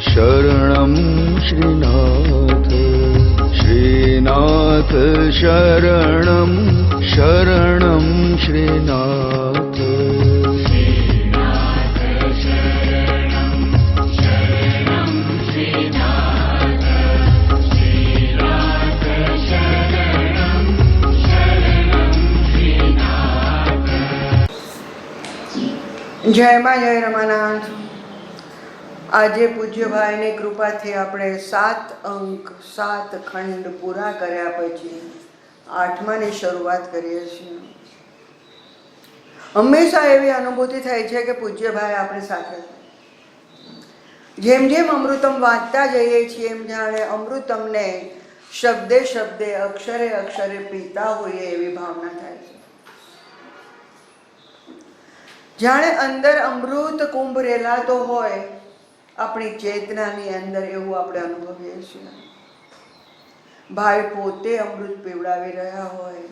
शरणं श्रीनाथ श्रीनाथ शरणं शरणं श्रीनाथ જય માં જય રમાનાથ. આજે પૂજ્યભાઈની કૃપાથી આપણે 7 અંક 7 ખંડ પૂરા કર્યા પછી 8માની શરૂઆત કરીએ છીએ. હંમેશા એવી અનુભૂતિ થાય છે કે પૂજ્યભાઈ આપણી સાથે જેમ જેમ અમૃતમ વાંચતા જઈએ છીએ એમ જાણે અમૃતમને શબ્દે શબ્દે અક્ષરે અક્ષરે પીતા હોઈએ એવી ભાવના થાય છે. જાણે અંદર અમૃત કુંભ રેલાતો હોય આપણી ચેતનાની અંદર, એવું આપણે અનુભવીએ છીએ. ભાઈ પોતે અમૃત પીવડાવી રહ્યા હોય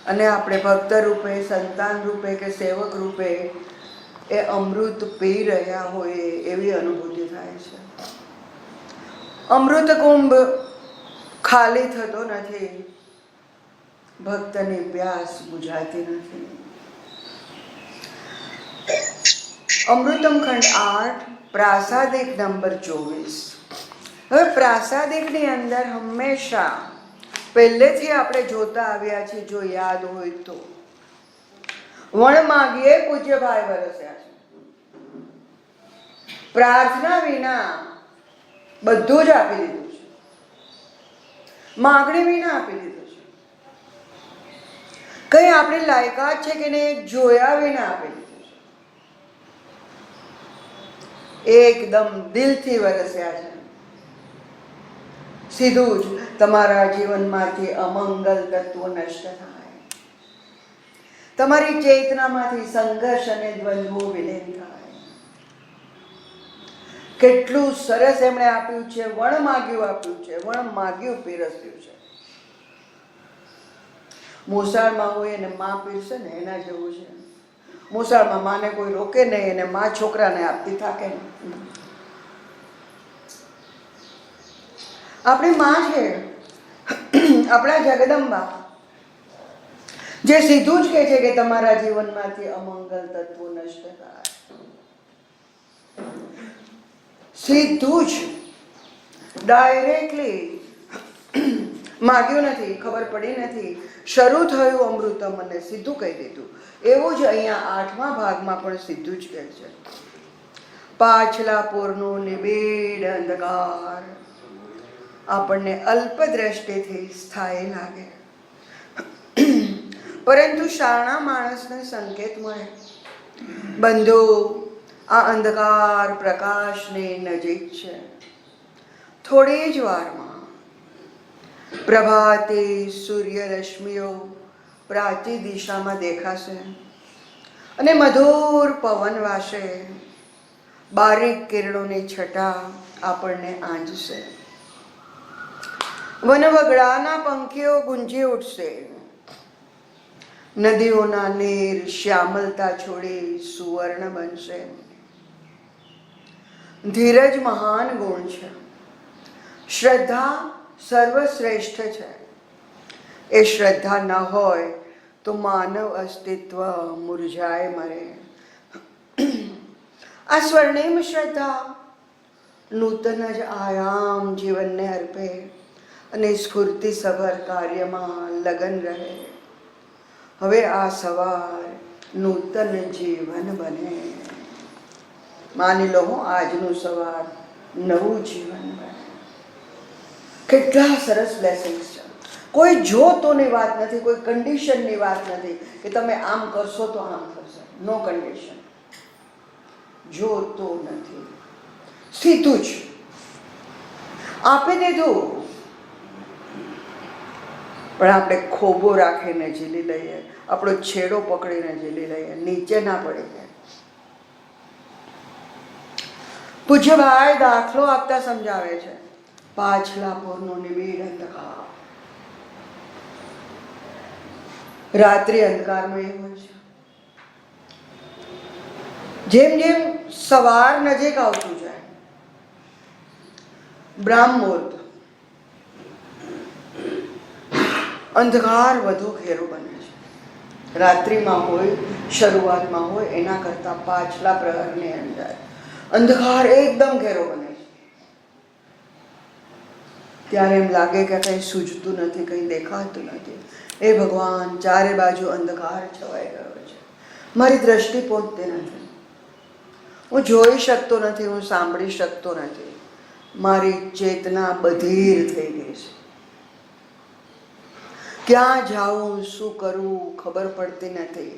અને આપણે ભક્ત રૂપે, સંતાન રૂપે કે સેવક રૂપે એ અમૃત પી રહ્યા હોય એવી અનુભૂતિ થાય છે. અમૃત કુંભ ખાલી થતો નથી, ભક્તની પ્યાસ બુઝાતી નથી. અમૃતમ ખંડ 8 પ્રાસાદિક નંબર 24. હવે પ્રાસાદિકની અંદર હંમેશા પહેલેથી આપણે જોતા આવ્યા છીએ, જો યાદ હોય તો, વણ માગીએ પૂજ્યભાઈ વરસ્યા છે. પ્રાર્થના વિના બધું જ આપી દીધું છે, માગણી વિના આપી દીધું છે. કઈ આપણી લાયકાત છે કે નહીં જોયા વિના આપી દીધું. એકદમ દિલથી વરસ્યા છે. સીધું જ તમારા જીવનમાંથી અમંગલ તત્વો નષ્ટ થાય, તમારી ચેતનામાંથી સંઘર્ષ અને દ્વંદ્વો વિલીન થાય. કેટલું સરસ એમણે આપ્યું છે, વણ માગ્યું આપ્યું છે, વણ માગ્યું પીરસ્યું છે. મોસાળમાં હોય અને માં પીરસે ને એના જેવું છે. મોસાળમાં માને કોઈ રોકે નહીં અને માં છોકરાને આપતી થાકે નહીં. આપણી માં છે આપણા જગદંબા, જે સીધું જ કહે છે કે તમારા જીવનમાંથી અમંગલ તત્વો નષ્ટ થાય. સીધું જ ડાયરેક્ટલી માગ્યું નથી, ખબર પડી નથી, શરૂ થયું અમૃતમ અને સીધું કહી દીધું. એવું જ અહીંયા 8મા ભાગમાં પણ સીધું જ કહે છે. પાછલા પૂરનો નિબિડ અંધકાર આપણને અલ્પ દ્રષ્ટિથી સ્થાયી લાગે, પરંતુ શાણા માણસને સંકેત મળે, બંધુ આ અંધકાર પ્રકાશની નજીક છે. થોડી જ વારમાં પ્રભાતી સૂર્યરશ્મિઓ પ્રાચી દિશામાં દેખાશે અને મધુર પવન વાશે. બારીક કિરણોની છટા આપણને આંજશે. વનવગડાના પંખીઓ ગુંજી ઉઠશે. નદીઓના નીર શ્યામલતા છોડી સુવર્ણ બનશે. ધીરજ મહાન ગુણ છે, શ્રદ્ધા સર્વશ્રેષ્ઠ છે. એ શ્રદ્ધા ન હોય તો માનવ અસ્તિત્વ મુરઝાય મરે. આ સ્વર્ણિમ શ્રદ્ધા નૂતન જ આયામ જીવનને અર્પે અને સ્ફૂર્તિસભર કાર્યમાં લગન રહે. હવે આ સવાર નૂતન જીવન બને. માની લો આજનું સવાર નવું જીવન બને. કેટલા સરસ બ્લેસિંગ્સ છે. કોઈ જો તોની વાત નથી, કોઈ કન્ડિશનની વાત નથી કે તમે આમ કરશો તો આમ થશે. નો કન્ડિશન, જો તો નથી, સીધું જ આપી દીધું. પણ આપણે ખોબો રાખીને ઝીલી લઈએ, આપણો છેડો પકડીને ઝીલી લઈએ, નીચે ના પડી જાય. પૂજ્યભાઈ દાખલો આપતા સમજાવે છે. પાછલા પૂરનો નિબિડ અંધકાર. રાત્રિ અંધકારમાં એ હોય છે. જેમ જેમ સવાર નજીક આવતું જાય, બ્રાહ્મ મુહૂર્ત, અંધકાર વધુ ઘેરો બને છે. રાત્રિમાં હોય, શરૂઆતમાં હોય, એના કરતા પાછલા પ્રહરની અંદર અંધકાર એકદમ ઘેરો બને છે. ત્યારે એમ લાગે કે કંઈ સૂઝતું નથી, કંઈ દેખાતું નથી. એ ભગવાન, ચારે બાજુ અંધકાર છવાઈ ગયો છે, મારી દ્રષ્ટિ પહોંચતી નથી, હું જોઈ શકતો નથી, હું સાંભળી શકતો નથી, મારી ચેતના બધીર થઈ ગઈ છે. ક્યાં જાઉં, શું કરવું ખબર પડતી નથી.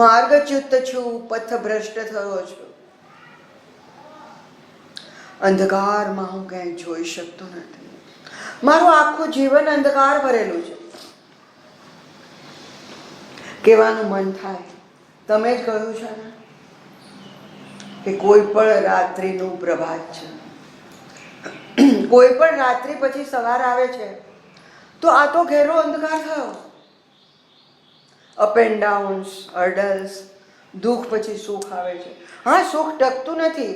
માર્ગચ્યુત છું, પથભ્રષ્ટ થયો છું. અંધકારમાં હું ક્યાંય જોઈ શકતો નથી. મારું આખું જીવન અંધકાર ભરેલું છે. કહેવાનું મન થાય, તમે જ કહ્યું છે ને કે કોઈ પણ રાત્રિનું પ્રભાત છે, કોઈ પણ રાત્રિ પછી સવાર આવે છે, તો આ તો ઘેરો અંધકાર થયો. અપ એન્ડ ડાઉન્સ, હર્ડલ્સ, દુઃખ પછી સુખ આવે છે. હા, સુખ ટકતું નથી,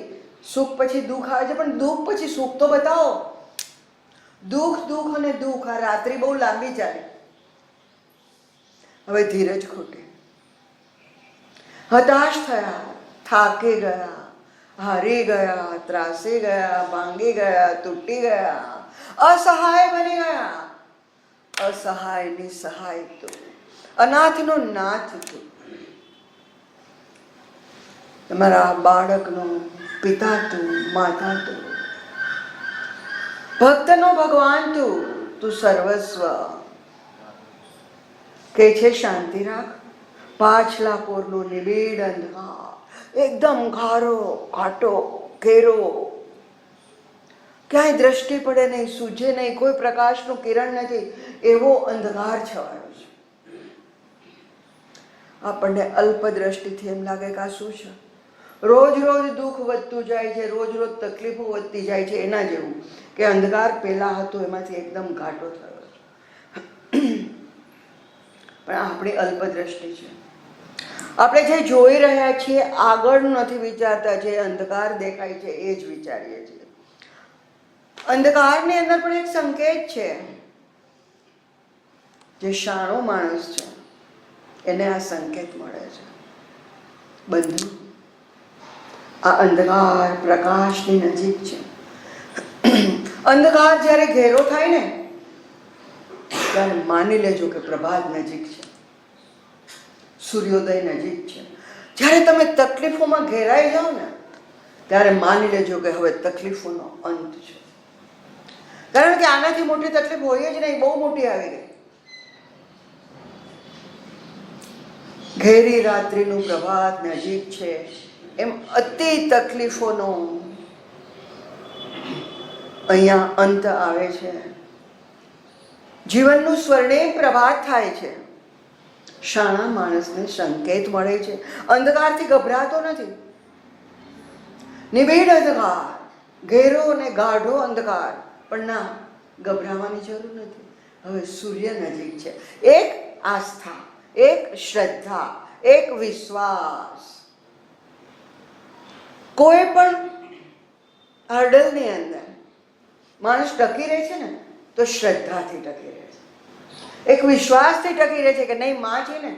સુખ પછી દુઃખ આવે છે, પણ દુઃખ પછી સુખ તો બતાવો. દુઃખ દુઃખ અને દુઃખ, આ રાત્રિ બહુ લાંબી ચાલે. હવે ધીરજ ખૂટી, હતાશ થયા, થાકી ગયા, હારી ગયા, ત્રાસી ગયા, ભાંગી ગયા, તૂટી ગયા, અસહાય બની ગયા. અસહાયની સહાય તું, અનાથનો નાથ તું, તમારા બાળકનો પિતા તું, માતા તું, ભક્તનો ભગવાન તું, તું સર્વસ્વ. કે છે શાંતિ રાખ, પાછલા પોરનો નિબીડ અંધકાર, એકદમ ઘારો, ઘાટો, ઘેરો, ક્યાંય દ્રષ્ટિ પડે નહીં, સૂઝે નહીં, કોઈ પ્રકાશનું કિરણ નથી, એવો અંધકાર છવાયો છે. આપણને અલ્પ દ્રષ્ટિથી એમ લાગે કે આ શું છે? રોજ રોજ દુઃખ વધતું જાય છે, રોજ રોજ તકલીફો વધતી જાય છે. એના જેવું કે અંધકાર પહેલા હતો એમાંથી એકદમ ઘાટો થયો છે. પણ આપણી અલ્પ દ્રષ્ટિ છે. આપણે જે જોઈ રહ્યા છીએ આગળ નથી વિચારતા, જે અંધકાર દેખાય છે એ જ વિચારીએ છીએ. અંધકારની અંદર પણ એક સંકેત છે. જે શાણો માણસ છે એને આ સંકેત મળે છે. બંધુ, આ અંધકાર પ્રકાશની નજીક છે. અંધકાર જ્યારે ઘેરો થાય ને ત્યારે માની લેજો કે પ્રભાત નજીક છે, સૂર્યોદય નજીક છે. જ્યારે તમે તકલીફોમાં ઘેરાઈ જાઓ ને ત્યારે માની લેજો કે હવે તકલીફોનો અંત છે. કારણ કે આનાથી મોટી તકલીફ હોય જ નહીં, બહુ મોટી આવી ગઈ. ઘેરી રાત્રિનું પ્રભાત નજીક છે, એમ અતિ તકલીફોનો અહીંયા અંત આવે છે. જીવનનું સ્વર્ણિમ પ્રભાત થાય છે. શાણા માણસને સંકેત મળે છે. અંધકારથી ગભરાતો નથી. નિબીડ અંધકાર, ઘેરો અને ગાઢો અંધકાર, પણ ના, ગભરાવાની જરૂર નથી. હવે સૂર્ય નજીક છે. એક આસ્થા, એક શ્રદ્ધા, એક વિશ્વાસ. કોઈ પણ હર્ડલની અંદર માણસ ટકી રહે છે ને તો શ્રદ્ધાથી ટકી રહે છે, એક વિશ્વાસથી ટકી રહે છે કે નહીં, માં છે ને,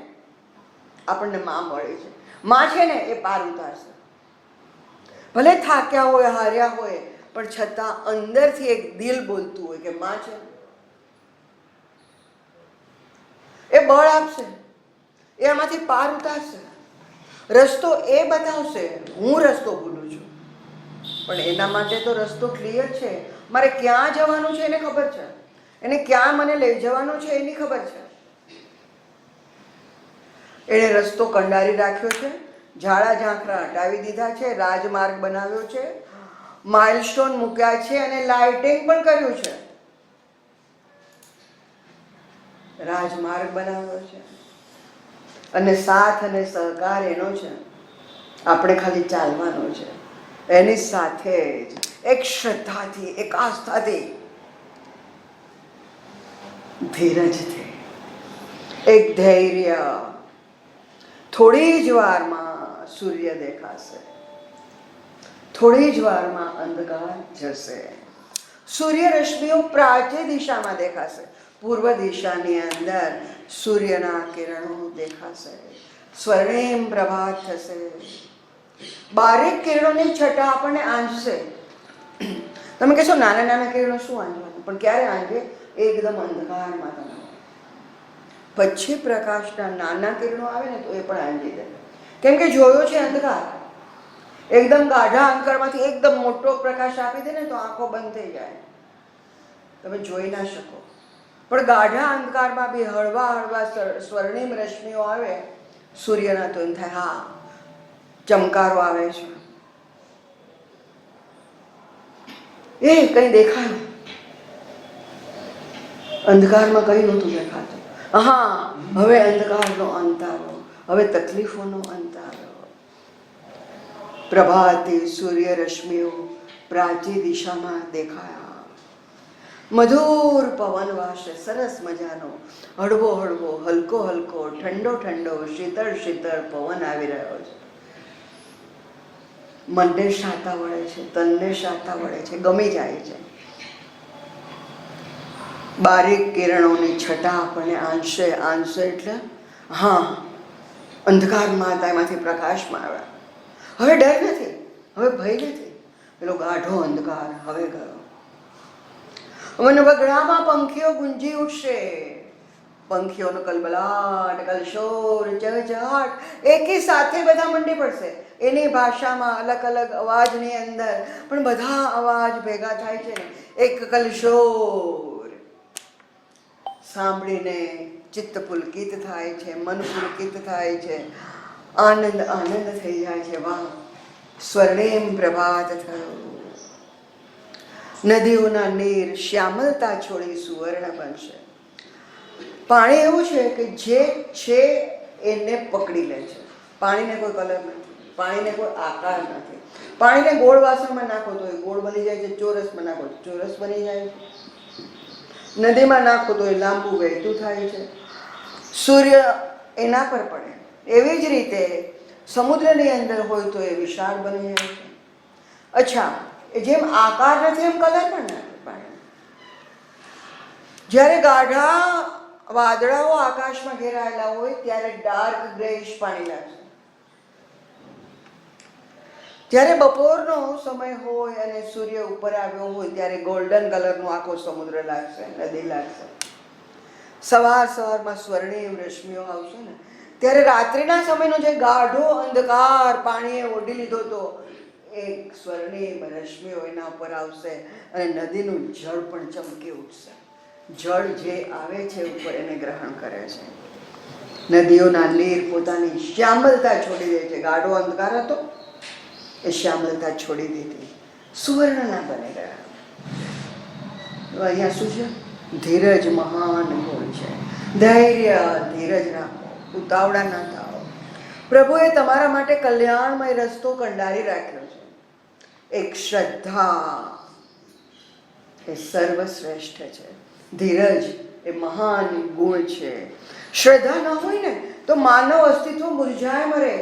આપણને માં મળે છે, માં છે ને એ પાર ઉતારશે. ભલે થાક્યા હોય, હાર્યા હોય, પણ છતાં અંદરથી એક દિલ બોલતું હોય કે માં છે, એ બળ આપશે, એ આમાંથી પાર ઉતારશે. રસ્તો એ બતાવશે. હું રસ્તો ભૂલું છું, પણ એના માટે તો રસ્તો ક્લિયર છે. મારે ક્યાં જવાનું છે એને ખબર છે, એને ક્યાં મને લઈ જવાનું છે એની ખબર છે. એણે રસ્તો કંડારી રાખ્યો છે, ઝાડા ઝાંખરા હટાવી દીધા છે, રાજમાર્ગ બનાવ્યો છે, માઇલસ્ટોન મૂક્યા છે અને લાઇટિંગ પણ કર્યું છે. રાજમાર્ગ બનાવ્યો છે અને સાથ અને સહકાર એનો છે. આપણે ખાલી ચાલવાનો છે. એની સાથે જ એક શ્રદ્ધાથી, એક આસ્થાથી, ધીરજથી, એક ધૈર્ય, થોડી જ વારમાં સૂર્ય દેખાશે. થોડી જ વારમાં અંધકાર જશે. સૂર્ય રશ્મિઓ પ્રાચ્ય દિશામાં દેખાશે. પૂર્વ દિશાની અંદર સૂર્યના કિરણો દેખાશે. સ્વર્ણિમ પ્રભાત થશે. બારીક કિરણોની છટા આપણને આંજશે. તમે કહેશો નાના નાના કિરણો શું આંજવાનું, પણ ક્યારે આંજે? એકદમ અંધકારમાં તમે પછી પ્રકાશના નાના કિરણો આવે ને તો એ પણ આંજી દે. કેમ કે જોયો છે અંધકાર. એકદમ ગાઢા અંધકારમાંથી એકદમ મોટો પ્રકાશ આપી દે ને તો આંખો બંધ થઈ જાય, તમે જોઈ ના શકો. પણ ગાઢા અંધકારમાં બી હળવા હળવા સ્વર્ણિમ રશ્મિઓ આવે સૂર્યના, તો એમ થાય હા ચમકારો આવે છે. એ કઈ દેખાયું, અંધકારમાં કઈ નહોતું દેખાતું. હા, હવે અંધકારનો અંતારો, હવે તકલીફોનો અંતારો. પ્રભાતે સૂર્ય રશ્મિઓ પ્રાચી દિશામાં દેખાયા. મધુર પવન વાશે, સરસ મજાનો હળવો હળવો, હલકો હલકો, ઠંડો ઠંડો, શીતળ શીતળ પવન આવી રહ્યો છે. મનને શાતા વળે છે, તનને શાતા વળે છે, ગમી જાય છે. બારીક કિરણોની છટા આપણને આંશે આંશે એટલે હા અંધકારમાં હતા એમાંથી પ્રકાશમાં આવ્યા. હવે ડર નથી, હવે ભય નથી. પેલો ગાઢો અંધકાર હવે ગયો. મને વગડામાં પંખીઓ ગુંજી ઉઠશે. પંખીઓનો કલબલાટ, કલશોર, ચહચહાટ એકી સાથે બધા મંડી પડશે. એની ભાષામાં અલગ અલગ અવાજની અંદર પણ બધા અવાજ ભેગા થાય છે ને એક કલશોર. સાંભળીને ચિત્ત પુલકિત થાય છે, મન પુલકિત થાય છે, આનંદ આનંદ થઈ જાય છે. વાહ, સ્વર્ણિમ પ્રભાત થયું. નદીઓના નીર શ્યામલતા છોડી સુવર્ણ બનશે. પાણી એવું છે કે જે છે એને પકડી લે છે. પાણીને કોઈ કલર નથી, પાણીને કોઈ આકાર નથી. પાણીને ગોળ વાસણમાં નાખો તો એ ગોળ બની જાય છે, ચોરસમાં નાખો તો ચોરસ બની જાય છે, નદીમાં નાખો તો એ લાંબુ વહેતું થાય છે. સૂર્ય એના પર પડે એવી જ રીતે સમુદ્રની અંદર હોય તો એ વિશાળ બની જાય છે. અચ્છા, જેમ આકાર નથી એમ કલર પણ નથી પાણી. જ્યારે ગાઢા વાદળાઓ આકાશમાં ઘેરાયેલા હોય ત્યારે ડાર્ક ગ્રેઇશ પાણી લાગશે. જ્યારે બપોરનો સમય હોય અને સૂર્ય ઉપર આવ્યો હોય ત્યારે ગોલ્ડન કલરનો આખો સમુદ્ર લાગશે, નદી લાગશે. સવારમાં સ્વર્ણિમ રશ્મિઓ આવશે ને ત્યારે રાત્રિના સમયનો જે ગાઢો અંધકાર પાણીએ ઓઢી લીધો હતો એક સ્વર્ણિમ રશ્મિઓ એના ઉપર આવશે અને નદીનું જળ પણ ચમકી ઉઠશે. જળ જે આવે છે ઉપર એને ગ્રહણ કરે છે. નદીઓના નીર પોતાની શ્યામલતા છોડી દે છે. ગાઢો અંધકાર હતો એ શ્યામલતા છોડી દીધી, સુવર્ણના બની ગયા. અહીંયા શું છે? ધીરજ મહાન ગુણ છે. ધૈર્ય, ધીરજ રાખો, ઉતાવળા ના થાઓ. પ્રભુએ તમારા માટે કલ્યાણમય રસ્તો કંડારી રાખ્યો છે. એક શ્રદ્ધા એ સર્વશ્રેષ્ઠ છે. ધીરજ એ મહાન ગુણ છે. શ્રદ્ધા ન હોય ને તો માનવ અસ્તિત્વ મુરઝાય મરે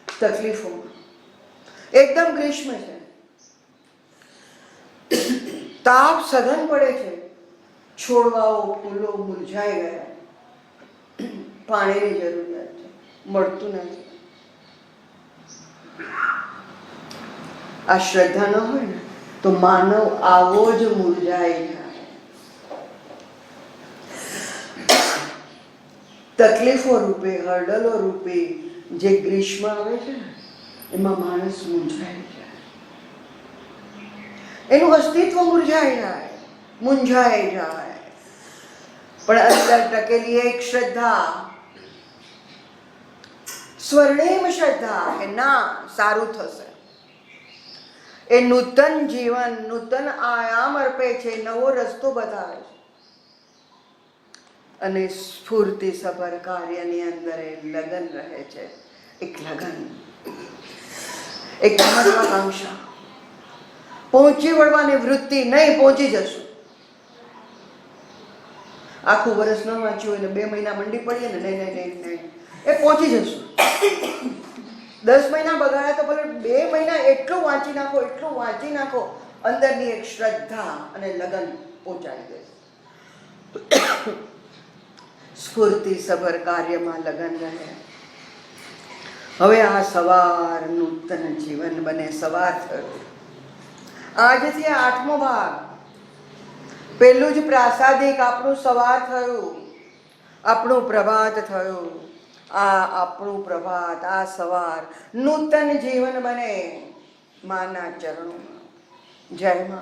તકલીફોમાં. એકદમ ગ્રીષ્મ છે, તાપ સઘન પડે છે, છોડવાઓ ફૂલો મુરઝાઈ ગયા, પાણીની જરૂરિયાત છે, મળતું નથી. આ શ્રદ્ધા ન હોય ને તો માનવ આવો જ મુરઝાઈ જાય. તકલીફો રૂપે, હર્ડલો રૂપે જે ગ્રીષ્મ આવે છે ને એમાં માણસ મૂંઝાઈ જાય, એનું અસ્તિત્વ મુરઝાઈ જાય, મૂંઝાઈ જાય. પણ અંદર ટકેલી એક શ્રદ્ધા, સ્વર્ણિમ શ્રદ્ધા કે ના સારું થશે, એ નૂતન જીવન, નૂતન આયામ અર્પે છે, નવો રસ્તો બતાવે છે. અને સ્ફૂર્તિસભર કાર્યની અંદર એ લગન રહે છે. એક લગન, એક મહત્વાકાંક્ષા, પહોંચી વળવાની વૃત્તિ. નહીં, પહોંચી જશું. આખું વર્ષ ન વાંચ્યું હોય ને 2 મહિના મંડી પડીએ ને નહીં, એ પહોંચી જશું. 10 મહિના બગાડ્યા તો ભલે 2 મહિના એટલું વાંચી નાખો, અંદરની એક શ્રદ્ધા અને લગન પહોંચાડી દેશે. સ્ફૂર્તિ સભર કાર્યમાં લગન રહે. હવે આ સવાર નૂતન જીવન બને. સવાર થયું. આજથી 8મો ભાગ, પેલું જ પ્રાસાદિક આપણું સવાર થયું, આપણું પ્રભાત થયું. આ આપણું પ્રભાત, આ સવાર નૂતન જીવન બને માના ચરણોમાં. જય માં.